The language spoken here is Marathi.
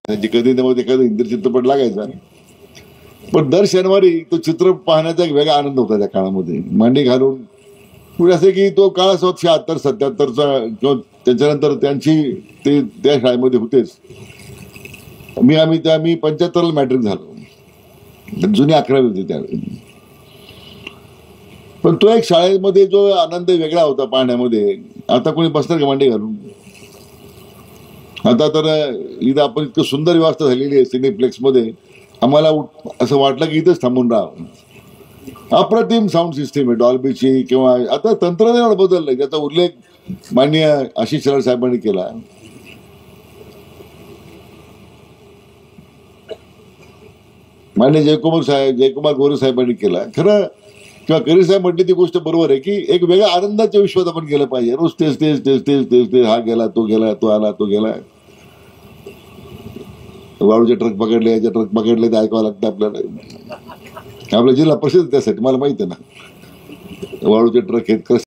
त्यांची कधी नव्हते एखादा हिंदी चित्रपट लागायचा. पण दर शनिवारी तो चित्र पाहण्याचा एक वेगळा आनंद होता त्या काळामध्ये. मांडी घालून पुढे असे की तो काळ असो 76-77चा किंवा त्याच्यानंतर त्यांची ते त्या शाळेमध्ये होतेच. आम्ही 75ला मॅट्रिक झालो. जुनी 11वी होती त्यावेळी. पण तो एक शाळेमध्ये जो आनंद वेगळा होता पाहण्यामध्ये, आता कोणी बसणार का मांडी घालून? आता तर इथं आपण इतकं सुंदर व्यवस्था झालेली आहे सिनेप्लेक्स मध्ये, आम्हाला असं वाटलं की इथंच थांबून राहावं. अप्रतिम साऊंड सिस्टीम आहे डॉल्बीची. किंवा आता तंत्रज्ञान बदललंय, त्याचा उल्लेख माननीय आशिष शेलार साहेबांनी केला. माननीय जयकुमार गोरे साहेबांनी केला. खरं किंवा करी साहेब म्हटली ती गोष्ट बरोबर आहे की एक वेगळ्या आनंदाच्या विश्वात आपण गेलं पाहिजे. रोज तेच तेच तेच तेच तेच तेच, हा गेला तो गेला, तो आला तो गेला. वाळूचे ट्रक पकडले, याचे ट्रक पकडले, ते ऐकावं लागतं आपल्याला. आपला जिल्हा परिषद त्यासाठी मला माहिती आहे ना, वाळूचे ट्रक आहेत